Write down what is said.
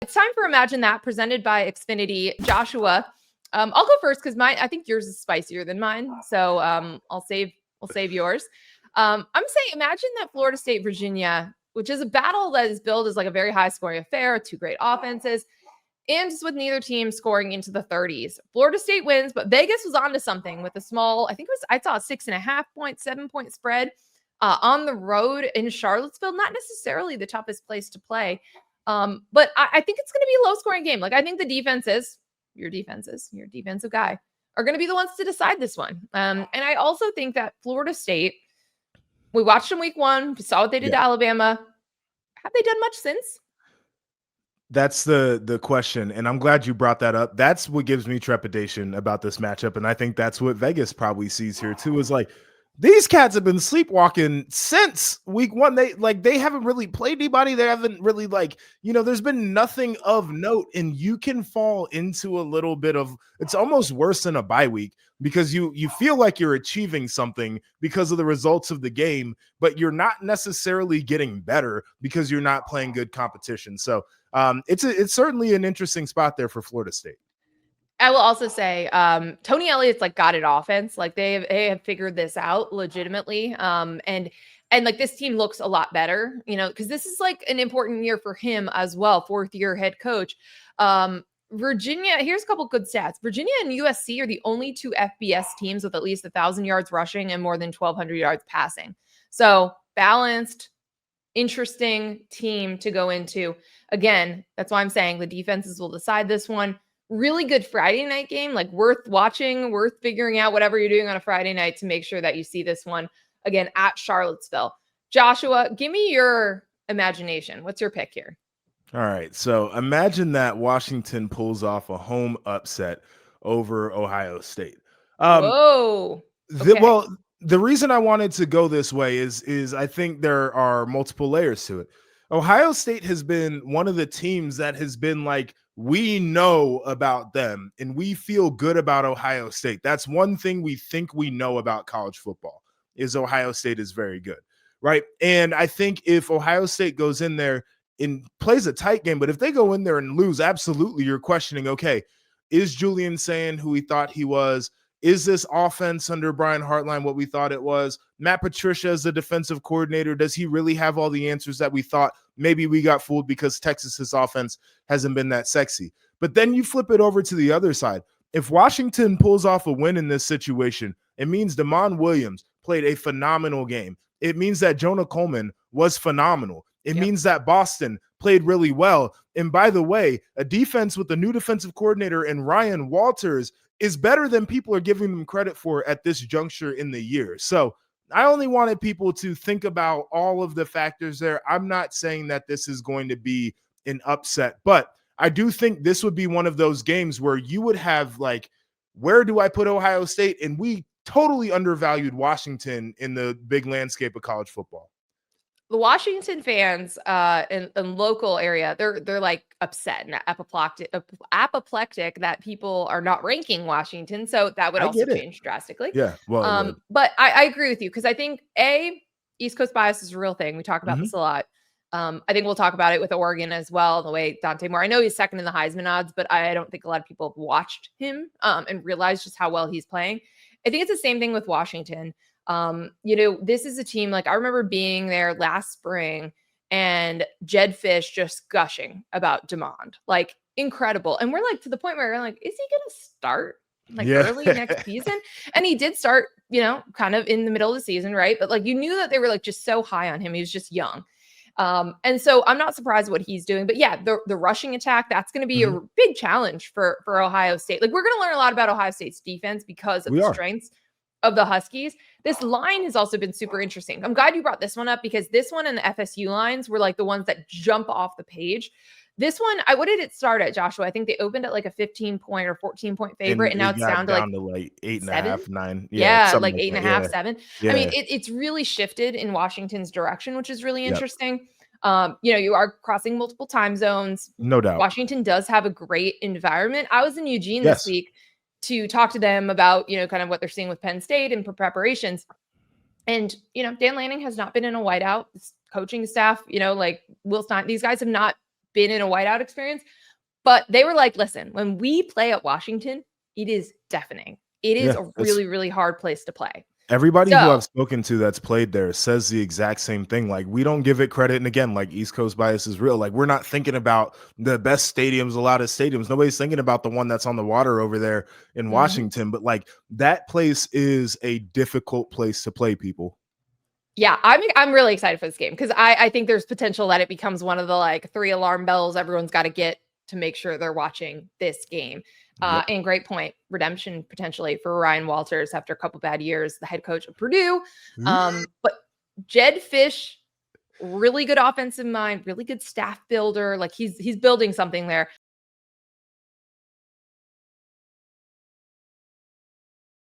It's time for Imagine That, presented by Xfinity. Joshua, I'll go first because I think yours is spicier than mine. So I'll save yours. I'm saying imagine that Florida State, Virginia, which is a battle that is billed as like a very high scoring affair, two great offenses, and just with neither team scoring into the 30s. Florida State wins, but Vegas was onto something with a small, I saw a 6.5 point, 7-point spread on the road in Charlottesville. Not necessarily the toughest place to play. But I think it's going to be a low scoring game. Like, I think your defensive guy, are going to be the ones to decide this one. And I also think that Florida State, we watched them week 1, we saw what they did to Alabama. Have they done much since? That's the question, and I'm glad you brought that up. That's what gives me trepidation about this matchup, and I think that's what Vegas probably sees here too, is like, these cats have been sleepwalking since week 1. They haven't really played anybody. They haven't really there's been nothing of note, and you can fall into a little bit of, it's almost worse than a bye week, because you feel like you're achieving something because of the results of the game, but you're not necessarily getting better because you're not playing good competition. So it's certainly an interesting spot there for Florida State. I will also say Tony Elliott's got an offense. Like, they have figured this out legitimately. And like, this team looks a lot better, because this is like an important year for him as well. 4th year head coach. Virginia, here's a couple good stats. Virginia and USC are the only 2 FBS teams with at least 1,000 yards rushing and more than 1,200 yards passing. So balanced, interesting team to go into. Again, that's why I'm saying the defenses will decide this one. Really good Friday night game, like worth watching, worth figuring out whatever you're doing on a Friday night to make sure that you see this one again at Charlottesville. Joshua, give me your imagination. What's your pick here? All right. So imagine that Washington pulls off a home upset over Ohio State. Whoa. Okay. The reason I wanted to go this way is I think there are multiple layers to it. Ohio State has been one of the teams that has been like, we know about them and we feel good about Ohio State. That's one thing we think we know about college football, is Ohio State is very good, right? And I think if Ohio State goes in there and plays a tight game, but if they go in there and lose, absolutely you're questioning, okay, is Julian saying who he thought he was? Is this offense under Brian Hartline what we thought it was? Matt Patricia as the defensive coordinator, does he really have all the answers that we thought? Maybe we got fooled because Texas's offense hasn't been that sexy. But then you flip it over to the other side. If Washington pulls off a win in this situation, it means Damon Williams played a phenomenal game. It means that Jonah Coleman was phenomenal. It means that Boston played really well. And by the way, a defense with a new defensive coordinator and Ryan Walters is better than people are giving them credit for at this juncture in the year. So I only wanted people to think about all of the factors there. I'm not saying that this is going to be an upset, but I do think this would be one of those games where you would have like, where do I put Ohio State? And we totally undervalued Washington in the big landscape of college football. The Washington fans in local area, they're like upset and apoplectic that people are not ranking Washington. So that would also change drastically. Yeah. Well, but I agree with you, because I think East Coast bias is a real thing. We talk about this a lot. I think we'll talk about it with Oregon as well. The way Dante Moore, I know he's second in the Heisman odds, but I don't think a lot of people have watched him and realized just how well he's playing. I think it's the same thing with Washington. This is a team, like, I remember being there last spring and Jed Fish just gushing about DeMond, like, incredible. And we're like, to the point where we're like, is he going to start early next season? And he did start, kind of in the middle of the season. Right. But like, you knew that they were like just so high on him. He was just young. And so I'm not surprised what he's doing, but yeah, the rushing attack, that's going to be a big challenge for Ohio State. Like, we're going to learn a lot about Ohio State's defense because of the strengths of the Huskies. This line has also been super interesting. I'm glad you brought this one up, because this one and the FSU lines were like the ones that jump off the page. This one, what did it start at, Joshua? I think they opened at like a 15-point or 14-point favorite, and now it's down to like 8.5, 9. Yeah, like 8.5, 7. Yeah. I mean, it's really shifted in Washington's direction, which is really interesting. You are crossing multiple time zones. No doubt. Washington does have a great environment. I was in Eugene this week to talk to them about, kind of what they're seeing with Penn State and preparations. And, Dan Lanning has not been in a whiteout. His coaching staff, like Will Stein, these guys have not been in a whiteout experience. But they were like, listen, when we play at Washington, it is deafening. It is a really, really hard place to play. Everybody who I've spoken to that's played there says the exact same thing. Like, we don't give it credit. And again, like, East Coast bias is real. Like, we're not thinking about the best stadiums, the loudest stadiums. Nobody's thinking about the one that's on the water over there in Washington. But like, that place is a difficult place to play, people. Yeah, I'm really excited for this game because I think there's potential that it becomes one of the like 3 alarm bells everyone's got to get to make sure they're watching this game. And great point, redemption potentially for Ryan Walters after a couple bad years, the head coach of Purdue. But Jed Fish, really good offensive mind, really good staff builder. Like he's building something there.